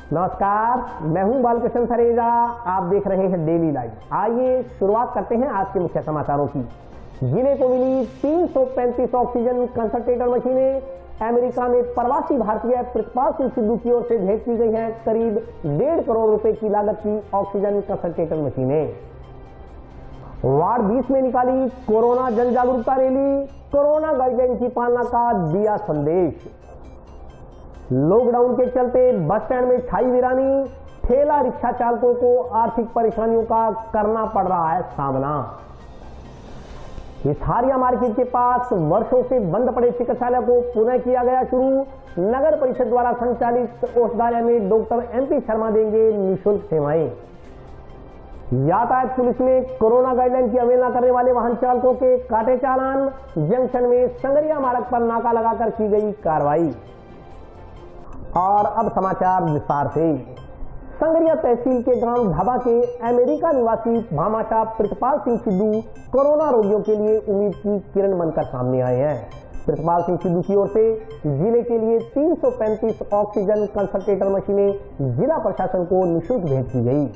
नमस्कार, मैं हूं बालकृष्ण सरेजा। आप देख रहे हैं डेली लाइव। आइए शुरुआत करते हैं आज के मुख्य समाचारों की। जिले को मिली 335 ऑक्सीजन कंसंट्रेटर मशीनें। अमेरिका में प्रवासी भारतीय प्रतिपाल सिंह सिद्धू की ओर से भेंट की गई हैं करीब 1.5 करोड़ रुपए की लागत की ऑक्सीजन कंसंट्रेटर मशीनें। वार्ड 20 में निकाली कोरोना जन जागरूकता रैली। कोरोना गाइडलाइन की पालना का दिया संदेश। लॉकडाउन के चलते बस स्टैंड में छाई वीरानी। ठेला रिक्शा चालकों को आर्थिक परेशानियों का करना पड़ रहा है सामना। हिसारिया मार्केट के पास वर्षों से बंद पड़े चिकित्सालय को पुनः किया गया शुरू। नगर परिषद द्वारा संचालित औषधालय में डॉक्टर MP शर्मा देंगे निःशुल्क सेवाएं। यातायात पुलिस ने कोरोना गाइडलाइन की अवहेलना करने वाले वाहन चालकों के काटे चालान। जंक्शन में संगरिया मार्ग पर नाका लगाकर की गई कार्रवाई। और अब समाचार विस्तार से। संगरिया तहसील के गांव ढाबा के अमेरिका निवासी भामाशाह प्रतिपाल सिंह सिद्धू कोरोना रोगियों के लिए उम्मीद की किरण बनकर सामने आए हैं। प्रतिपाल सिंह सिद्धू की ओर से जिले के लिए 335 ऑक्सीजन कंसंट्रेटर मशीनें जिला प्रशासन को निःशुल्क भेंट की गई।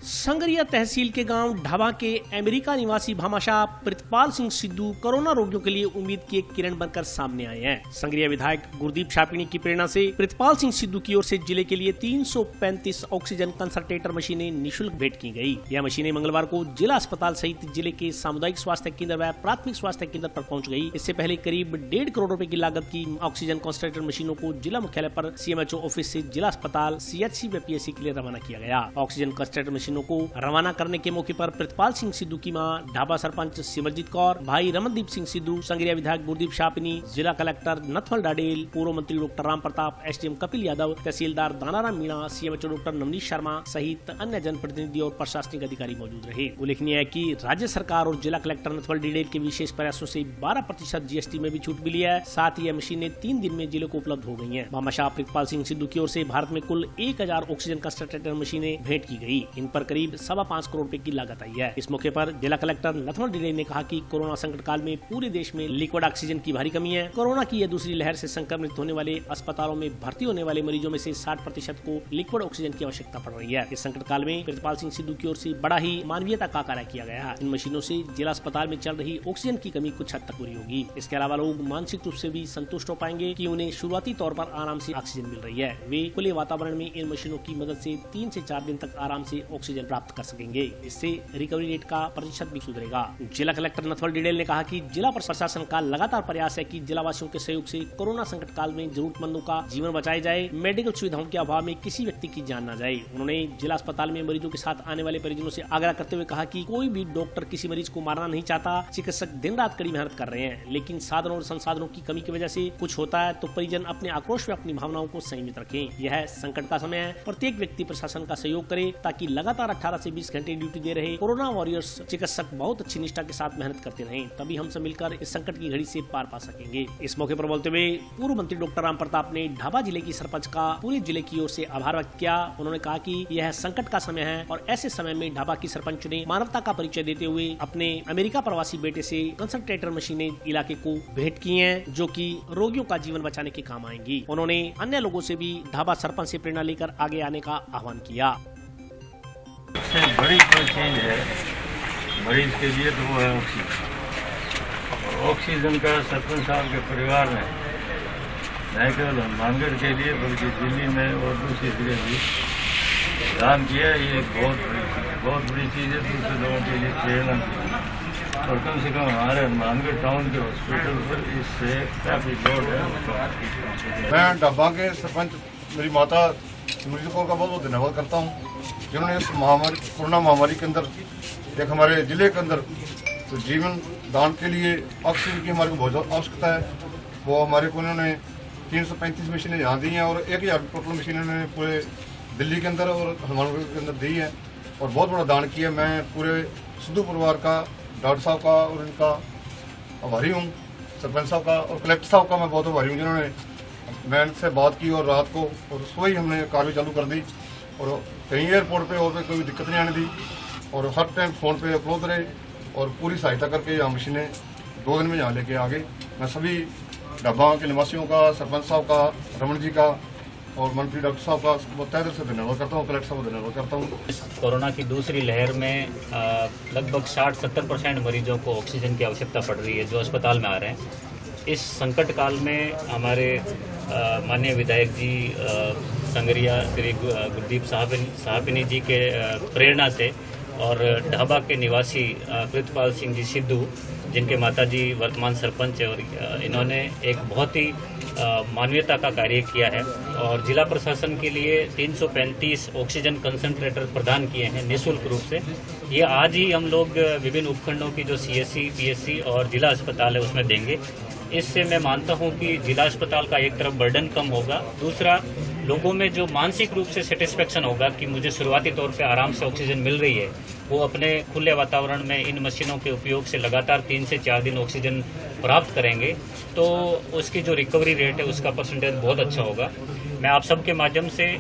संगरिया तहसील के गांव ढाबा के अमेरिका निवासी भामाशाह प्रतिपाल सिंह सिद्धू कोरोना रोगियों के लिए उम्मीद की एक किरण बनकर सामने आए हैं। संगरिया विधायक गुरदीप छापिणी की प्रेरणा से प्रतिपाल सिंह सिद्धू की ओर से जिले के लिए 335 ऑक्सीजन कंसंट्रेटर मशीनें निःशुल्क भेंट की गई। यह मशीनें मंगलवार को जिला अस्पताल सहित जिले के सामुदायिक स्वास्थ्य केंद्र व प्राथमिक स्वास्थ्य केंद्र पर पहुँच गयी। इससे पहले करीब 1.5 करोड़ रुपए की लागत की ऑक्सीजन कंसंट्रेटर मशीनों को जिला मुख्यालय पर CMHO ऑफिस से जिला अस्पताल CHC व PSC के लिए रवाना किया गया। ऑक्सीजन कंसंट्रेटर मशीनों को रवाना करने के मौके पर प्रतिपाल सिंह सिद्धू की मां ढाबा सरपंच सिमरजीत कौर, भाई रमनदीप सिंह सिद्धू, संगरिया विधायक गुरदीप छापिणी, जिला कलेक्टर नथवल डाडेल, पूर्व मंत्री डॉक्टर राम प्रताप, SDM कपिल यादव, तहसीलदार दानाराम मीणा, CMHO डॉक्टर नवनीत शर्मा सहित अन्य जनप्रतिनिधि और प्रशासनिक अधिकारी मौजूद रहे। उल्लेखनीय है कि राज्य सरकार और जिला कलेक्टर नथवल डाडेल के विशेष प्रयासों से 12% GST में भी छूट मिली है। साथ ही यह मशीनें 3 दिन में जिले को उपलब्ध हो गई है। भामाशाह प्रतिपाल सिंह सिद्धू की ओर से भारत में कुल 1000 ऑक्सीजन कंसंट्रेटर मशीनें भेंट की गई। इन पर करीब 5.25 करोड़ रुपए की लागत आई है। इस मौके पर जिला कलेक्टर नथवल डाडेल ने कहा कि कोरोना संकट काल में पूरे देश में लिक्विड ऑक्सीजन की भारी कमी है। कोरोना की यह दूसरी लहर से संक्रमित होने वाले अस्पतालों में भर्ती होने वाले मरीजों में से 60% को लिक्विड ऑक्सीजन की आवश्यकता पड़ रही है। इस संकट काल में प्रतिपाल सिंह सिद्धू की ओर से बड़ा ही मानवीयता का कार्य किया गया है। इन मशीनों से जिला अस्पताल में चल रही ऑक्सीजन की कमी कुछ हद तक पूरी होगी। इसके अलावा लोग मानसिक रूप से भी संतुष्ट हो पाएंगे कि उन्हें शुरुआती तौर पर आराम से ऑक्सीजन मिल रही है। वे खुले वातावरण में इन मशीनों की मदद से 3 से 4 दिन तक आराम से ऑक्सीजन प्राप्त कर सकेंगे। इससे रिकवरी रेट का प्रतिशत भी सुधरेगा। जिला कलेक्टर नथवल डाडेल ने कहा कि जिला प्रशासन का लगातार प्रयास है कि जिला वासियों के सहयोग से कोरोना संकट काल में जरूरतमंदों का जीवन बचाया जाए। मेडिकल सुविधाओं के अभाव में किसी व्यक्ति की जान न जाए। उन्होंने जिला अस्पताल में मरीजों के साथ आने वाले परिजनों से आग्रह करते हुए कहा कि कोई भी डॉक्टर किसी मरीज को मारना नहीं चाहता। चिकित्सक दिन रात कड़ी मेहनत कर रहे हैं, लेकिन साधनों और संसाधनों की कमी की वजह से कुछ होता है तो परिजन अपने आक्रोश व अपनी भावनाओं को संयमित रखें। यह संकट का समय है। प्रत्येक व्यक्ति प्रशासन का सहयोग करे ताकि लगातार 18 से 20 घंटे ड्यूटी दे रहे कोरोना वॉरियर्स चिकित्सक बहुत अच्छी निष्ठा के साथ मेहनत करते रहें, तभी हम सब मिलकर इस संकट की घड़ी से पार पा सकेंगे। इस मौके पर बोलते हुए पूर्व मंत्री डॉक्टर राम प्रताप ने ढाबा जिले की सरपंच का पूरे जिले की ओर से आभार व्यक्त किया। उन्होंने कहा कि यह संकट का समय है और ऐसे समय में ढाबा की सरपंच ने मानवता का परिचय देते हुए अपने अमेरिका प्रवासी बेटे से कंसंट्रेटर मशीनें इलाके को भेंट की हैं, जो कि रोगियों का जीवन बचाने के काम आएंगी। उन्होंने अन्य लोगों से भी ढाबा सरपंच से प्रेरणा लेकर आगे आने का आह्वान किया। सबसे बड़ी चीज है मरीज के लिए तो वो है ऑक्सीजन। ऑक्सीजन का सरपंच साहब के परिवार ने न केवल हनुमानगढ़ के लिए बल्कि दिल्ली में और दूसरी जगह भी दान किया। ये बहुत बड़ी चीज़ है। दूसरे लोगों के लिए प्रेरणा की और कम से कम हमारे हनुमानगढ़ टाउन के हॉस्पिटल पर इससे काफ़ी लोड है। मैं ढाबा के सरपंच मेरी माता सिमरजीत कौर का बहुत बहुत धन्यवाद करता हूँ, जिन्होंने इस कोरोना महामारी के अंदर एक हमारे जिले के अंदर तो जीवन दान के लिए ऑक्सीजन की हमारे को बहुत आवश्यकता है। वो हमारे को उन्होंने 335 मशीनें यहाँ दी हैं और 1000 टोटल मशीनें उन्होंने पूरे दिल्ली के अंदर और हनुमानगढ़ के अंदर दी है और बहुत बड़ा दान किया। मैं पूरे सिद्धू परिवार का, डॉक्टर साहब का और इनका आभारी हूँ, सरपंच साहब का और कलेक्टर साहब का मैं बहुत आभारी हूँ, जिन्होंने मैं इनसे बात की और रात को और सुबह ही हमने कार्रवाई चालू कर दी और कहीं एयरपोर्ट पे और पे कोई दिक्कत नहीं आने दी और हर टाइम फ़ोन पे उपलब्ध रहे और पूरी सहायता करके यहाँ मशीनें 2 दिन में यहाँ लेके आ गए। मैं सभी ढाबा के निवासियों का, सरपंच साहब का, रमन जी का और मंत्री डॉक्टर साहब का तहे दिल से धन्यवाद करता हूँ, कलेक्टर साहब को धन्यवाद करता हूँ। कोरोना की दूसरी लहर में लगभग 60-70% मरीजों को ऑक्सीजन की आवश्यकता पड़ रही है जो अस्पताल में आ रहे हैं। इस संकट काल में हमारे माननीय विधायक जी संगरिया श्री गुरदीप साहबिनी जी के प्रेरणा से और ढाबा के निवासी प्रितपाल सिंह जी सिद्धू, जिनके माताजी वर्तमान सरपंच है, और इन्होंने एक बहुत ही मानवीयता का कार्य किया है और जिला प्रशासन के लिए 335 ऑक्सीजन कंसंट्रेटर प्रदान किए हैं निःशुल्क रूप से। ये आज ही हम लोग विभिन्न उपखंडों की जो CSC, PSC और जिला अस्पताल है उसमें देंगे। इससे मैं मानता हूं कि जिला अस्पताल का एक तरफ बर्डन कम होगा, दूसरा लोगों में जो मानसिक रूप से सेटिस्फेक्शन होगा कि मुझे शुरुआती तौर पे आराम से ऑक्सीजन मिल रही है, वो अपने खुले वातावरण में इन मशीनों के उपयोग से लगातार 3 से 4 दिन ऑक्सीजन प्राप्त करेंगे तो उसकी जो रिकवरी रेट है उसका परसेंटेज बहुत अच्छा होगा। मैं आप सबके माध्यम से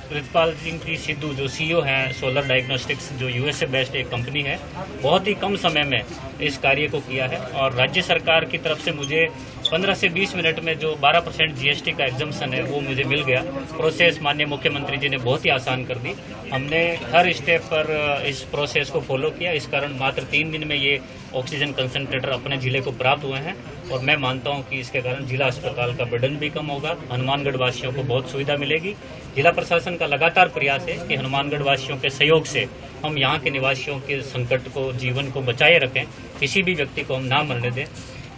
प्रितपाल सिंह जी सिद्धू जो CEO हैं सोलर डायग्नोस्टिक्स, जो USA बेस्ड एक कंपनी है, बहुत ही कम समय में इस कार्य को किया है और राज्य सरकार की तरफ से मुझे 15 से 20 मिनट में जो 12% GST का एग्जम्पशन है वो मुझे मिल गया। प्रोसेस माननीय मुख्यमंत्री जी ने बहुत ही आसान कर दी। हमने हर स्टेप पर इस प्रोसेस को फॉलो किया, इस कारण मात्र 3 दिन में ये ऑक्सीजन कंसंट्रेटर अपने जिले को प्राप्त हुए हैं और मैं मानता हूं कि इसके कारण जिला अस्पताल का बर्डन भी कम होगा, हनुमानगढ़ वासियों को बहुत सुविधा मिलेगी। जिला प्रशासन का लगातार प्रयास है कि हनुमानगढ़ वासियों के सहयोग से हम यहाँ के निवासियों के संकट को, जीवन को बचाए रखें, किसी भी व्यक्ति को हम ना मरने दें।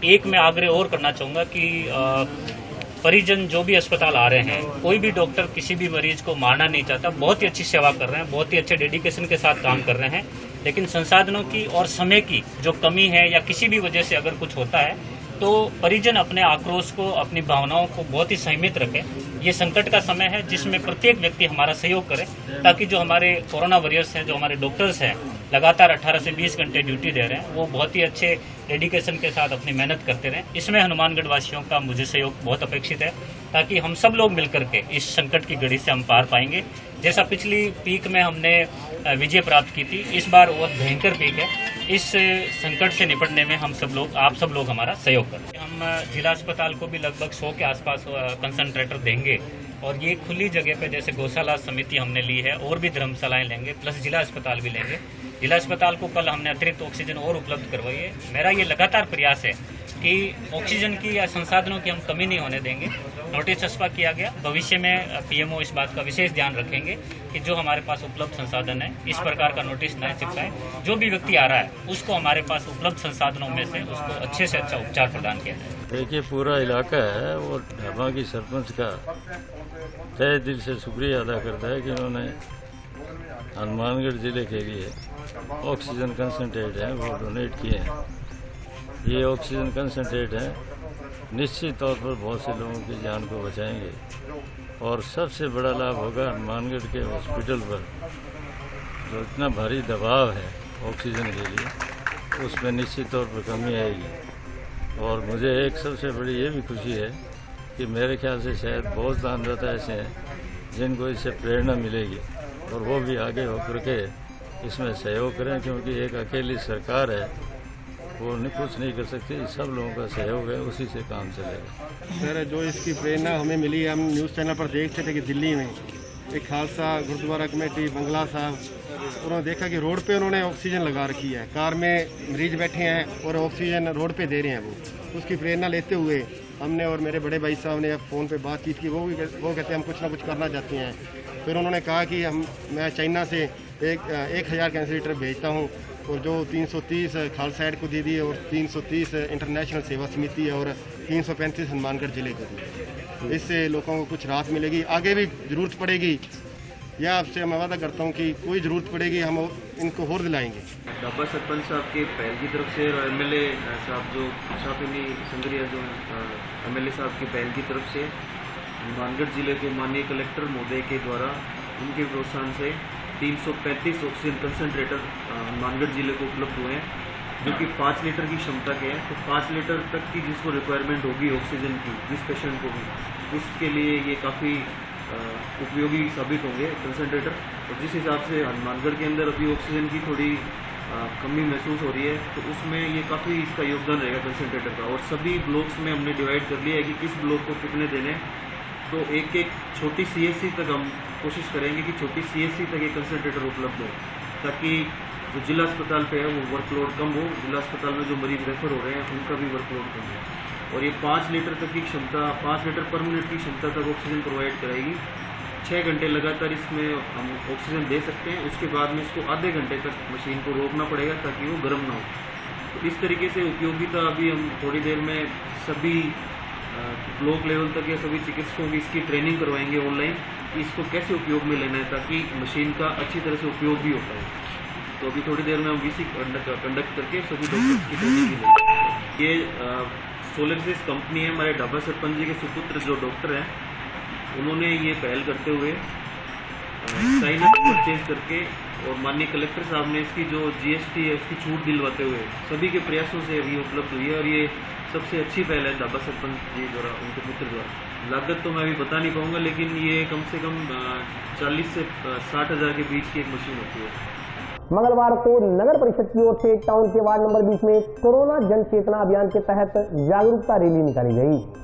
एक मैं आग्रह और करना चाहूँगा कि परिजन जो भी अस्पताल आ रहे हैं, कोई भी डॉक्टर किसी भी मरीज को मारना नहीं चाहता, बहुत ही अच्छी सेवा कर रहे हैं, बहुत ही अच्छे डेडिकेशन के साथ काम कर रहे हैं, लेकिन संसाधनों की और समय की जो कमी है या किसी भी वजह से अगर कुछ होता है तो परिजन अपने आक्रोश को, अपनी भावनाओं को बहुत ही संयमित रखें। ये संकट का समय है जिसमें प्रत्येक व्यक्ति हमारा सहयोग करे ताकि जो हमारे कोरोना वॉरियर्स हैं, जो हमारे डॉक्टर्स हैं, लगातार 18 से 20 घंटे ड्यूटी दे रहे हैं, वो बहुत ही अच्छे डेडिकेशन के साथ अपनी मेहनत करते रहें। इसमें हनुमानगढ़ वासियों का मुझे सहयोग बहुत अपेक्षित है ताकि हम सब लोग मिलकर के इस संकट की घड़ी से हम पार पाएंगे। जैसा पिछली पीक में हमने विजय प्राप्त की थी, इस बार बहुत भयंकर पीक है। इस संकट से निपटने में हम सब लोग, आप सब लोग हमारा सहयोग करें। हम जिला अस्पताल को भी लगभग 100 के आसपास कंसंट्रेटर देंगे और ये खुली जगह पे जैसे गौशाला समिति हमने ली है और भी धर्मशालाएं लेंगे, प्लस जिला अस्पताल भी लेंगे। जिला अस्पताल को कल हमने अतिरिक्त ऑक्सीजन और उपलब्ध करवाई है। मेरा ये लगातार प्रयास है कि ऑक्सीजन की या संसाधनों की हम कमी नहीं होने देंगे। नोटिस छपा किया गया, भविष्य में PMO इस बात का विशेष ध्यान रखेंगे कि जो हमारे पास उपलब्ध संसाधन है इस प्रकार का नोटिस न चिपकाए। जो भी व्यक्ति आ रहा है उसको हमारे पास उपलब्ध संसाधनों में से उसको अच्छे से अच्छा उपचार प्रदान किया जाए। देखिए, पूरा इलाका है वो ढाबा की सरपंच का तहे दिल से शुक्रिया अदा करता है कि उन्होंने हनुमानगढ़ जिले के लिए ऑक्सीजन कंसंट्रेट है वो डोनेट किए हैं। ये ऑक्सीजन कंसंट्रेट है निश्चित तौर पर बहुत से लोगों की जान को बचाएंगे और सबसे बड़ा लाभ होगा हनुमानगढ़ के हॉस्पिटल पर जो इतना भारी दबाव है ऑक्सीजन के लिए, उसमें निश्चित तौर पर कमी आएगी। और मुझे एक सबसे बड़ी ये भी खुशी है कि मेरे ख्याल से शायद बहुत दानदाता ऐसे हैं जिनको इससे प्रेरणा मिलेगी और वो भी आगे होकर के इसमें सहयोग करें, क्योंकि एक अकेली सरकार है वो कुछ नहीं कर सकती, सब लोगों का सहयोग है, उसी से काम चलेगा। सर, जो इसकी प्रेरणा हमें मिली है, हम न्यूज़ चैनल पर देखते थे कि दिल्ली में एक खालसा गुरुद्वारा कमेटी बंगला साहब, उन्होंने देखा कि रोड पे उन्होंने ऑक्सीजन लगा रखी है, कार में मरीज बैठे हैं और ऑक्सीजन रोड पे दे रहे हैं। वो उसकी प्रेरणा लेते हुए हमने और मेरे बड़े भाई साहब ने फ़ोन पे बातचीत की। वो कहते हैं हम कुछ ना कुछ करना चाहते हैं। फिर उन्होंने कहा कि मैं चाइना से 1000 कैंसलीटर भेजता हूँ और जो 330 खालसा एड को दे दी और 330 इंटरनेशनल सेवा समिति है और 335 हनुमानगढ़ जिले को दी। इससे लोगों को कुछ राहत मिलेगी। आगे भी ज़रूरत पड़ेगी, यह आपसे मैं वादा करता हूँ कि कोई ज़रूरत पड़ेगी हम इनको और दिलाएंगे। ढाबा सरपंच साहब के पहल की तरफ से और MLA साहब जो शापिनी संगरिया जो MLA साहब की पहल की तरफ से हनुमानगढ़ जिले के माननीय कलेक्टर महोदय के द्वारा उनके प्रोत्साहन से 335 ऑक्सीजन कंसंट्रेटर हनुमानगढ़ जिले को उपलब्ध हुए हैं, जो कि 5 लीटर की क्षमता के हैं। तो 5 लीटर तक की जिसको रिक्वायरमेंट होगी ऑक्सीजन की, जिस पेशेंट को भी, उसके लिए ये काफ़ी उपयोगी साबित होंगे कंसंट्रेटर। और जिस हिसाब से हनुमानगढ़ के अंदर अभी ऑक्सीजन की थोड़ी कमी महसूस हो रही है, तो उसमें ये काफ़ी इसका योगदान रहेगा कंसंट्रेटर का। और सभी ब्लॉक्स में हमने डिवाइड कर लिया है कि किस ब्लॉक को कितने देने, तो एक छोटी CSC तक हम कोशिश करेंगे कि छोटी CSC तक ये कंसंट्रेटर उपलब्ध हो, ताकि जो जिला अस्पताल पे है वो वर्कलोड कम हो, जिला अस्पताल में जो मरीज रेफर हो रहे हैं उनका भी वर्कलोड कम हो। और ये 5 लीटर तक की क्षमता, 5 लीटर पर मिनट की क्षमता तक ऑक्सीजन प्रोवाइड कराएगी। 6 घंटे लगातार इसमें हम ऑक्सीजन दे सकते हैं। उसके बाद में इसको आधे घंटे तक मशीन को रोकना पड़ेगा ताकि वो गर्म ना हो। तो इस तरीके से उपयोगिता अभी हम थोड़ी देर में सभी ब्लॉक लेवल तक या सभी चिकित्सकों की इसकी ट्रेनिंग करवाएंगे ऑनलाइन कि इसको कैसे उपयोग में लेना है, ताकि मशीन का अच्छी तरह से उपयोग भी होता है। तो अभी थोड़ी देर में हम VC कंडक्ट करके सभी डॉक्टर्स की ट्रेनिंग भी लेंगे। ये सोलरसिस कंपनी है, हमारे ढाबा सरपंच जी के सुपुत्र जो डॉक्टर हैं उन्होंने ये पहल करते हुए साइन अप परचेज करके और माननीय कलेक्टर साहब ने इसकी जो GST है उसकी छूट दिलवाते हुए सभी के प्रयासों से अभी उपलब्ध हुई है। और ये सबसे अच्छी पहल है ढाबा सरपंच जी द्वारा, उनके पुत्र द्वारा। लागत तो मैं अभी बता नहीं पाऊंगा, लेकिन ये कम से कम 40 से 60 हज़ार के बीच की एक मशीन होती है। मंगलवार को नगर परिषद की ओर से टाउन के वार्ड नंबर 20 में कोरोना जन चेतना अभियान के तहत जागरूकता रैली निकाली गई।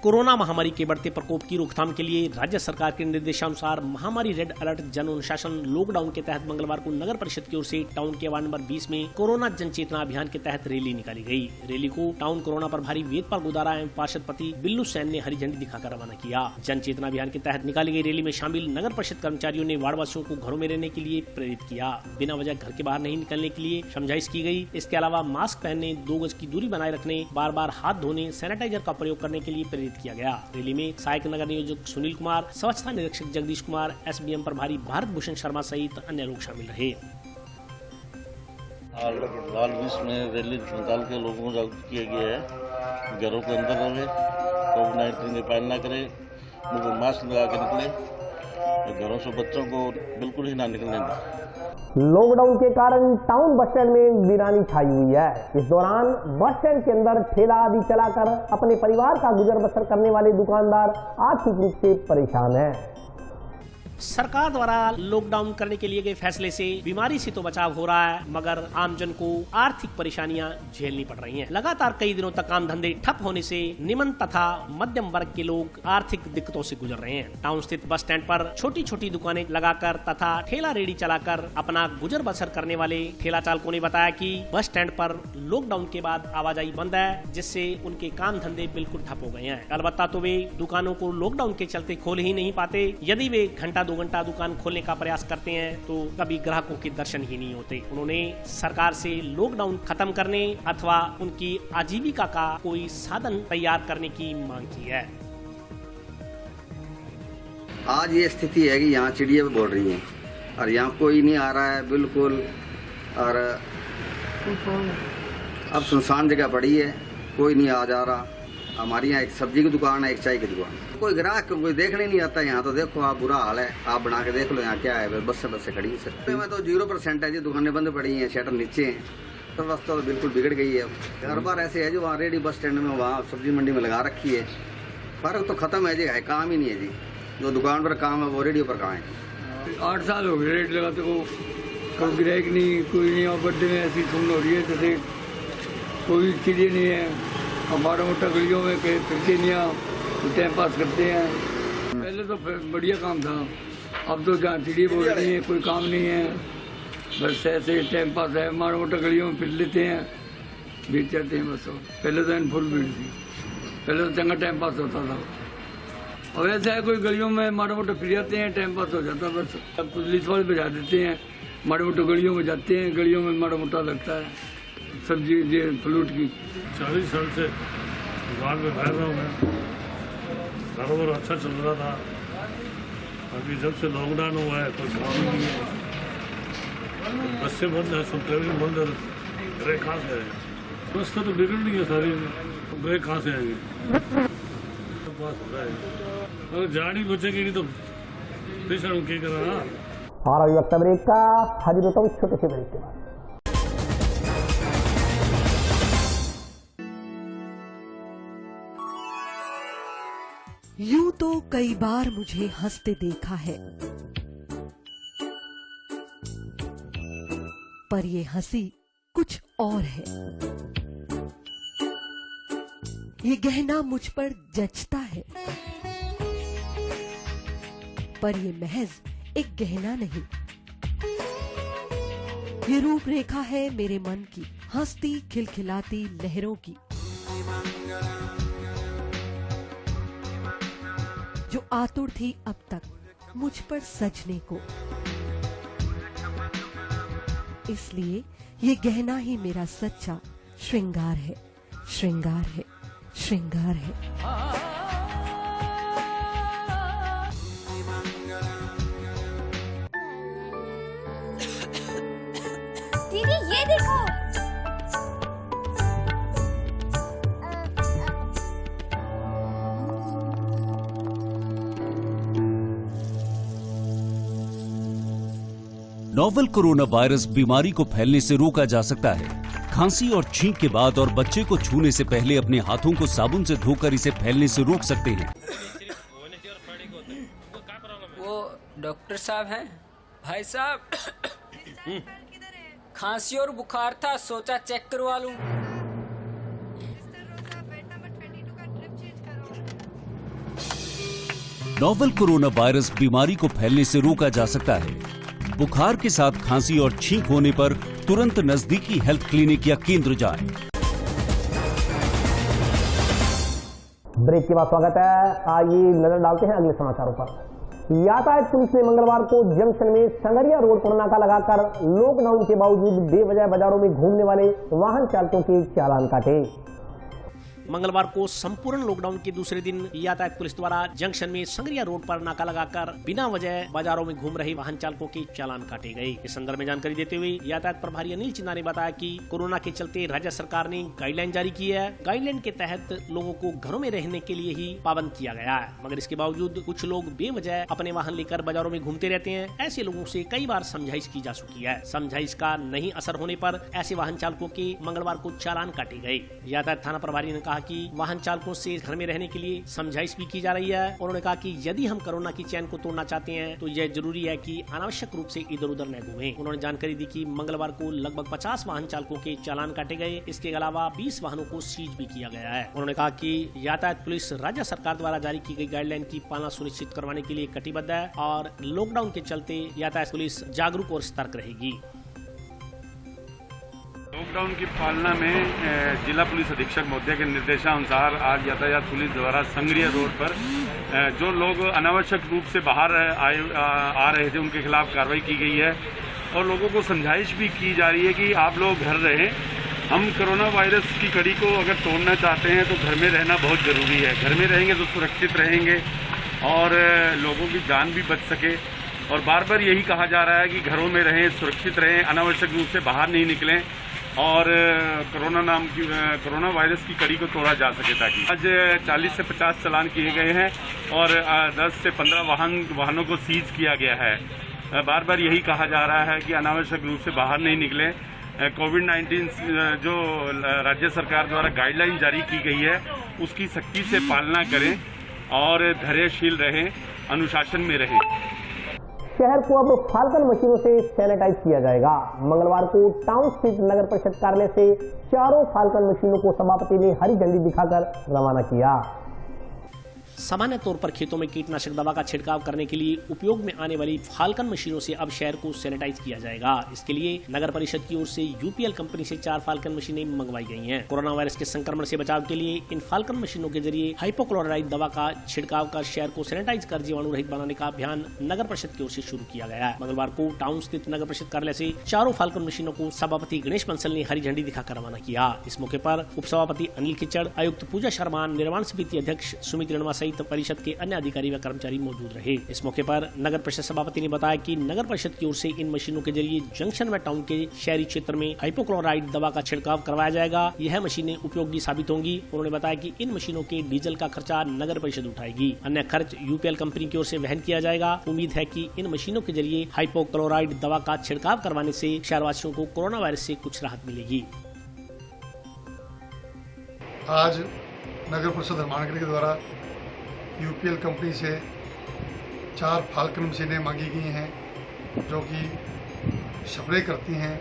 कोरोना महामारी के बढ़ते प्रकोप की रोकथाम के लिए राज्य सरकार के निर्देशानुसार महामारी रेड अलर्ट जन अनुशासन लॉकडाउन के तहत मंगलवार को नगर परिषद की ओर से टाउन के वार्ड नंबर 20 में कोरोना जन चेतना अभियान के तहत रैली निकाली गई। रैली को टाउन कोरोना प्रभारी वेदपाल गुदारा एवं पार्षद पति बिल्लू सैन ने हरी झंडी दिखाकर रवाना किया। जन चेतना अभियान के तहत निकाली गई रैली में शामिल नगर परिषद कर्मचारियों ने वार्डवासियों को घरों में रहने के लिए प्रेरित किया। बिना वजह घर के बाहर नहीं निकलने के लिए समझाइश की गई। इसके अलावा मास्क पहनने, 2 गज की दूरी बनाए रखने, बार बार हाथ धोने, सैनिटाइजर का प्रयोग करने के लिए प्रेरित किया गया। रैली में सहायक नगर नियोजक सुनील कुमार, स्वच्छता निरीक्षक जगदीश कुमार, SBM प्रभारी भारत भूषण शर्मा सहित अन्य लोग शामिल रहे। लाल 20 में रैली निकाल के लोगों को जागरूक किया गया है। घरों के अंदर रहे, कोविड-19 की पालना करें, मुंह में मास्क लगा के निकले, घरों से बच्चों को बिल्कुल ही ना निकलने दें। लॉकडाउन के कारण टाउन बस स्टैंड में वीरानी छाई हुई है। इस दौरान बस स्टैंड के अंदर ठेला आदि चलाकर अपने परिवार का गुजर बसर करने वाले दुकानदार आर्थिक रूप से परेशान हैं। सरकार द्वारा लॉकडाउन करने के लिए गए फैसले से बीमारी से तो बचाव हो रहा है, मगर आमजन को आर्थिक परेशानियां झेलनी पड़ रही हैं। लगातार कई दिनों तक काम धंधे ठप होने से निम्न तथा मध्यम वर्ग के लोग आर्थिक दिक्कतों से गुजर रहे हैं। टाउन स्थित बस स्टैंड पर छोटी छोटी दुकानें लगाकर तथा ठेला रेडी चलाकर अपना गुजर बसर करने वाले ठेला चालकों ने बताया कि बस स्टैंड पर लॉकडाउन के बाद आवाजाही बंद है, जिससे उनके काम धंधे बिल्कुल ठप हो गए हैं। अलबत्ता तो वे दुकानों को लॉकडाउन के चलते खोल ही नहीं पाते। यदि वे घंटा 2 घंटा दुकान खोलने का प्रयास करते हैं तो कभी ग्राहकों के दर्शन ही नहीं होते। उन्होंने सरकार से लॉकडाउन खत्म करने अथवा उनकी आजीविका का कोई साधन तैयार करने की मांग की है। आज ये स्थिति है कि यहाँ चिड़िया भी बोल रही हैं और यहाँ कोई नहीं आ रहा है बिल्कुल, और अब सुनसान जगह पड़ी है, कोई नहीं आ जा रहा। हमारी यहाँ एक सब्जी की दुकान है, एक चाय की दुकान, कोई ग्राहक कोई देखने नहीं आता यहाँ। तो देखो आप, बुरा हाल है, आप बना के देख लो यहाँ क्या है। बस से खड़ी है सर में तो 0% है जी, दुकानें बंद पड़ी हैं, शटर नीचे हैं, तो रास्ता तो बिल्कुल बिगड़ गई है। हर बार ऐसे है जो वहाँ रेडी बस स्टैंड में, वहाँ सब्जी मंडी में लगा रखी है, फर्क तो खत्म है जी, है काम ही नहीं है जी। जो दुकान पर काम है वो रेडियो पर कहाँ है। 8 साल हो गए रेट लगाते को, कोई ग्राहक नहीं, कोई नहीं। और बड्डे में ऐसी सुन हो रही है जैसे कोई चीज़ें नहीं है। हमारा मोटा गलियों में फिरते नहीं, टाइम पास करते हैं। पहले तो बढ़िया काम था, अब तो जहाँ चिड़िया बोल रही है कोई काम नहीं है, बस ऐसे टाइम पास है। हमारा मोटा गलियों में फिर लेते हैं, बीत जाते हैं बस। पहले तो इन फुल भीड़ थी, पहले तो चंगा टाइम पास होता था। और ऐसा है कोई गलियों में माड़ा मोटा फिर जाते हैं, टाइम पास हो जाता है बस। अब पुलिस वाले भिजा देते हैं, माड़े मोटे गलियों में जाते हैं, गलियों में माड़ा मोटा लगता है सब्जी फ्रूट की। 40 साल से दुकान में बैठ रहा हूँ मैं, कारोबार अच्छा चल रहा था। अभी जब से लॉकडाउन हुआ है कोई काम ही नहीं है, बसें बंद है, सब ट्रेवलिंग बंद है, ग्राहक कहाँ से आएंगे? रास्ता तो बिगड़ नहीं है सारी, ग्राहक कहाँ से आएंगे? पास हो रहा है, अगर जान ही बचेगी नहीं तो पेशेंट क्या कर रहा। और अभी वक्त ब्रेक का, हाजिर होता हूँ छोटे से ब्रेक के बाद। यूं तो कई बार मुझे हंसते देखा है, पर ये हंसी कुछ और है। ये गहना मुझ पर जचता है, पर ये महज एक गहना नहीं, ये रूपरेखा है मेरे मन की, हंसती खिलखिलाती लहरों की, जो आतुर थी अब तक मुझ पर सजने को। इसलिए ये गहना ही मेरा सच्चा श्रृंगार है, श्रृंगार है, श्रृंगार है। दीदी ये देखो, नोवेल कोरोना वायरस बीमारी को फैलने से रोका जा सकता है। खांसी और छींक के बाद और बच्चे को छूने से पहले अपने हाथों को साबुन से धोकर इसे फैलने से रोक सकते हैं। वो डॉक्टर साहब हैं? भाई साहब खांसी और बुखार था, सोचा चेक करवा लूं। नोवेल कोरोना वायरस बीमारी को फैलने से रोका जा सकता है। बुखार के साथ खांसी और छींक होने पर तुरंत नजदीकी हेल्थ क्लिनिक या केंद्र जाएं। ब्रेक के बाद स्वागत है। आइए नजर डालते हैं अगले समाचारों पर। यातायात पुलिस ने मंगलवार को जंक्शन में संगरिया रोड पर नाका लगाकर लॉकडाउन के बावजूद बेवजह बाजारों में घूमने वाले वाहन चालकों के चालान काटे। मंगलवार को संपूर्ण लॉकडाउन के दूसरे दिन यातायात पुलिस द्वारा जंक्शन में संगरिया रोड पर नाका लगाकर बिना वजह बाजारों में घूम रहे वाहन चालकों के चालान काटे गए। इस संदर्भ में जानकारी देते हुए यातायात प्रभारी अनिल चिन्ना ने बताया कि कोरोना के चलते राज्य सरकार ने गाइडलाइन जारी की है। गाइडलाइन के तहत लोगों को घरों में रहने के लिए ही पाबंद किया गया है, मगर इसके बावजूद कुछ लोग बेवजह अपने वाहन लेकर बाजारों में घूमते रहते हैं। ऐसे लोगों से कई बार समझाइश की जा चुकी है। समझाइश का नहीं असर होने पर ऐसे वाहन चालकों के मंगलवार को चालान काटे गए। यातायात थाना प्रभारी ने कहा कि वाहन चालकों से घर में रहने के लिए समझाइश भी की जा रही है। उन्होंने कहा कि यदि हम कोरोना की चैन को तोड़ना चाहते हैं तो यह जरूरी है कि अनावश्यक रूप से इधर उधर न घूमें। उन्होंने जानकारी दी कि मंगलवार को लगभग 50 वाहन चालकों के चालान काटे गए। इसके अलावा 20 वाहनों को सीज भी किया गया है। उन्होंने कहा कि यातायात पुलिस राज्य सरकार द्वारा जारी की गई गाइडलाइन की पालना सुनिश्चित करवाने के लिए कटिबद्ध है और लॉकडाउन के चलते यातायात पुलिस जागरूक और सतर्क रहेगी। लॉकडाउन की पालना में जिला पुलिस अधीक्षक महोदय के निर्देशानुसार आज यातायात पुलिस द्वारा संगरिया रोड पर जो लोग अनावश्यक रूप से बाहर आ रहे थे उनके खिलाफ कार्रवाई की गई है और लोगों को समझाइश भी की जा रही है कि आप लोग घर रहें। हम कोरोना वायरस की कड़ी को अगर तोड़ना चाहते हैं तो घर में रहना बहुत ज़रूरी है। घर में रहेंगे तो सुरक्षित रहेंगे और लोगों की जान भी बच सके। और बार बार यही कहा जा रहा है कि घरों में रहें, सुरक्षित रहें, अनावश्यक रूप से बाहर नहीं निकलें और कोरोना वायरस की कड़ी को तोड़ा जा सके। ताकि आज 40 से 50 चालान किए गए हैं और 10 से 15 वाहनों को सीज किया गया है। बार बार यही कहा जा रहा है कि अनावश्यक रूप से बाहर नहीं निकलें। कोविड-19 जो राज्य सरकार द्वारा गाइडलाइन जारी की गई है उसकी सख्ती से पालना करें और धैर्यशील रहें, अनुशासन में रहें। शहर को अब फाल्कन मशीनों से सैनिटाइज किया जाएगा। मंगलवार को टाउन स्थित नगर परिषद कार्यालय से चारों फाल्कन मशीनों को सभापति ने हरी झंडी दिखाकर रवाना किया। सामान्य तौर पर खेतों में कीटनाशक दवा का छिड़काव करने के लिए उपयोग में आने वाली फाल्कन मशीनों से अब शहर को सैनिटाइज किया जाएगा। इसके लिए नगर परिषद की ओर से यूपीएल कंपनी से 4 फाल्कन मशीनें मंगवाई गई हैं। कोरोना वायरस के संक्रमण से बचाव के लिए इन फाल्कन मशीनों के जरिए हाइपोक्लोराइड दवा का छिड़काव कर शहर को सैनिटाइज कर जीवाणु रहित बनाने का अभियान नगर परिषद की ओर से शुरू किया गया है। मंगलवार को टाउन स्थित नगर परिषद कार्यालय से चारों फाल्कन मशीनों को सभापति गणेश बंसल ने हरी झंडी दिखाकर रवाना किया। इस मौके पर उप सभापति अनिल खिचड़, आयुक्त पूजा शर्मा, निर्माण समिति अध्यक्ष सुमित रेणुआ सहित परिषद के अन्य अधिकारी व कर्मचारी मौजूद रहे। इस मौके पर नगर परिषद सभापति ने बताया कि नगर परिषद की ओर से इन मशीनों के जरिए जंक्शन व टाउन के शहरी क्षेत्र में हाइपोक्लोराइड दवा का छिड़काव करवाया जाएगा। यह मशीनें उपयोगी साबित होंगी। उन्होंने बताया कि इन मशीनों के डीजल का खर्चा नगर परिषद उठाएगी, अन्य खर्च यूपीएल कंपनी की ओर से वहन किया जाएगा। उम्मीद है कि इन मशीनों के जरिए हाइपोक्लोराइड दवा का छिड़काव करवाने से शहरवासियों को कोरोना वायरस से कुछ राहत मिलेगी। आज नगर परिषद धर्मानगरी के द्वारा यूपीएल कंपनी से 4 फाल्कन मशीनें मांगी गई हैं जो कि स्प्रे करती हैं।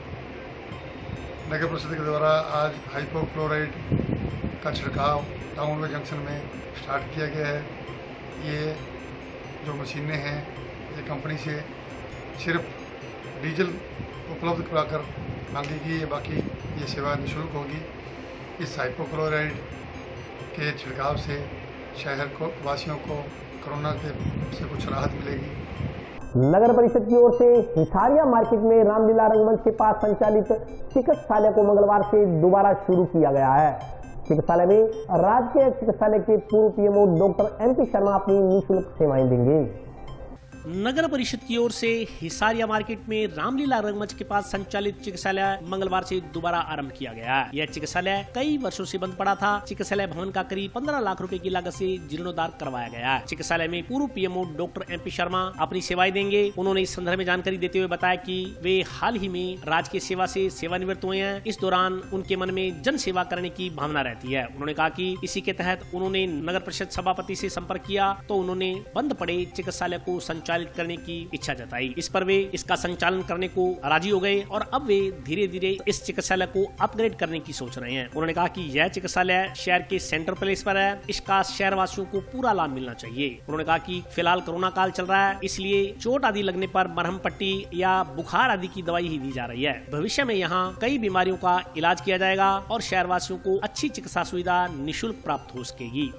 नगर परिषद के द्वारा आज हाइपोक्लोराइड का छिड़काव टाउन व जंक्शन में स्टार्ट किया गया है। ये जो मशीनें हैं ये कंपनी से सिर्फ डीजल उपलब्ध कराकर मांगी गई है, बाकी ये सेवा निःशुल्क होगी। इस हाइपोक्लोराइड के छिड़काव से शहर को वासियों को कोरोना से कुछ राहत मिलेगी। नगर परिषद की ओर से हिसारिया मार्केट में रामलीला रंगमंच के पास संचालित चिकित्सालय को मंगलवार से दोबारा शुरू किया गया है। चिकित्सालय में राजकीय चिकित्सालय के पूर्व पीएमओ डॉक्टर MP शर्मा अपनी निःशुल्क सेवाएं देंगे। नगर परिषद की ओर से हिसारिया मार्केट में रामलीला रंगमंच के पास संचालित चिकित्सालय मंगलवार से दोबारा आरंभ किया गया है। यह चिकित्सालय कई वर्षों से बंद पड़ा था। चिकित्सालय भवन का करीब 15 लाख रुपए की लागत से जीर्णोद्धार करवाया गया है। चिकित्सालय में पूर्व पीएमओ डॉक्टर MP शर्मा अपनी सेवाएं देंगे। उन्होंने इस संदर्भ में जानकारी देते हुए बताया कि वे हाल ही में राजकीय सेवा से सेवानिवृत्त हुए हैं। इस दौरान उनके मन में जन सेवा करने की भावना रहती है। उन्होंने कहा कि इसी के तहत उन्होंने नगर परिषद सभापति से संपर्क किया तो उन्होंने बंद पड़े चिकित्सालय को संचालित करने की इच्छा जताई। इस पर वे इसका संचालन करने को राजी हो गए और अब वे धीरे धीरे इस चिकित्सालय को अपग्रेड करने की सोच रहे हैं। उन्होंने कहा कि यह चिकित्सालय शहर के सेंटर प्लेस पर है, इसका शहरवासियों को पूरा लाभ मिलना चाहिए। उन्होंने कहा कि फिलहाल कोरोना काल चल रहा है, इसलिए चोट आदि लगने पर मरहम पट्टी या बुखार आदि की दवाई ही दी जा रही है। भविष्य में यहाँ कई बीमारियों का इलाज किया जाएगा और शहरवासियों को अच्छी चिकित्सा सुविधा निःशुल्क प्राप्त हो सकेगी।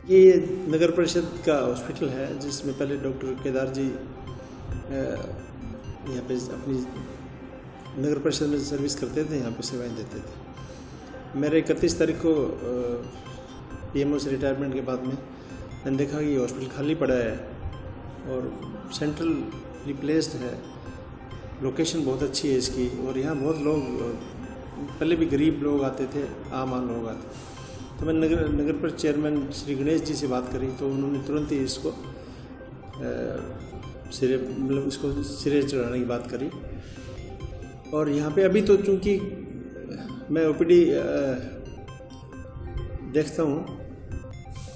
ये नगर परिषद का हॉस्पिटल है जिसमें पहले डॉक्टर केदार जी यहाँ पे अपनी नगर परिषद में सर्विस करते थे, यहाँ पे सेवाएं देते थे। मेरे 31 तारीख को पीएमओ से रिटायरमेंट के बाद में मैंने देखा कि हॉस्पिटल खाली पड़ा है और सेंट्रल रिप्लेस्ड है, लोकेशन बहुत अच्छी है इसकी और यहाँ बहुत लोग पहले भी गरीब लोग आते थे, आम लोग आते थे। तो मैंने नगर परिषद चेयरमैन श्री गणेश जी से बात करी तो उन्होंने तुरंत ही इसको सिरे चढ़ाने की बात करी। और यहाँ पे अभी तो चूँकि मैं OPD देखता हूँ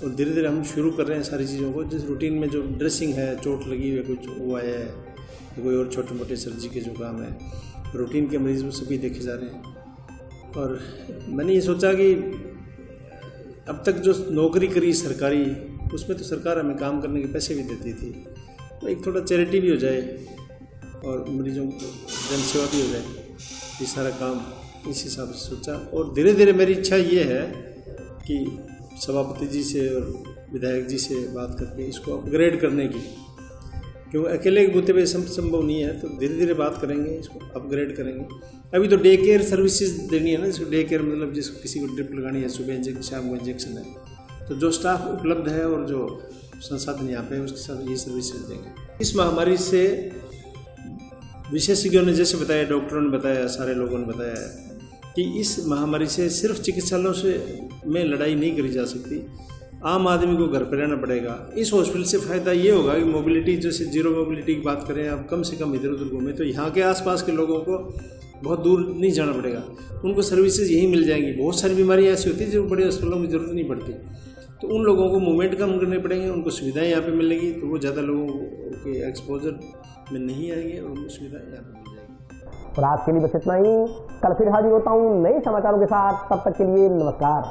और धीरे धीरे हम शुरू कर रहे हैं सारी चीज़ों को। जिस रूटीन में जो ड्रेसिंग है, चोट लगी हुई है, कुछ हुआ है, कोई और छोटे मोटे सर्जरी के जो काम है, रूटीन के मरीज वो सभी देखे जा रहे हैं। और मैंने ये सोचा कि अब तक जो नौकरी करी सरकारी, उसमें तो सरकार हमें काम करने के पैसे भी देती थी, तो एक थोड़ा चैरिटी भी हो जाए और मरीजों को जन सेवा भी हो जाए। ये सारा काम इस हिसाब से सोचा और धीरे धीरे मेरी इच्छा ये है कि सभापति जी से और विधायक जी से बात करके इसको अपग्रेड करने की, क्योंकि अकेले बूते पे संभव नहीं है, तो धीरे धीरे बात करेंगे, इसको अपग्रेड करेंगे। अभी तो डे केयर सर्विसेज देनी है ना, इसको डे केयर मतलब जिसको किसी को ड्रिप लगानी है, सुबह इंजेक्शन शाम को इंजेक्शन है, तो जो स्टाफ उपलब्ध है और जो संसाधन यहाँ पे उसके साथ ये सर्विसेज देंगे। इस महामारी से विशेषज्ञों ने जैसे बताया, डॉक्टरों ने बताया, सारे लोगों ने बताया कि इस महामारी से सिर्फ चिकित्सालयों से में लड़ाई नहीं करी जा सकती, आम आदमी को घर पर रहना पड़ेगा। इस हॉस्पिटल से फ़ायदा ये होगा कि मोबिलिटी, जैसे जीरो मोबिलिटी की बात करें, आप कम से कम इधर उधर घूमें तो यहाँ के आसपास के लोगों को बहुत दूर नहीं जाना पड़ेगा, उनको सर्विसेज यहीं मिल जाएंगी। बहुत सारी बीमारियाँ ऐसी होती है जो बड़े अस्पतालों की ज़रूरत नहीं पड़ती, तो उन लोगों को मूवमेंट कम करने पड़ेंगे, उनको सुविधाएं यहाँ पे मिलेगी, तो वो ज़्यादा लोगों के एक्सपोजर में नहीं आएंगे और उनको सुविधाएं यहाँ पे मिल जाएगी। और आज के लिए बस इतना ही। कल फिर हाजिर होता हूँ नए समाचारों के साथ, तब तक के लिए नमस्कार।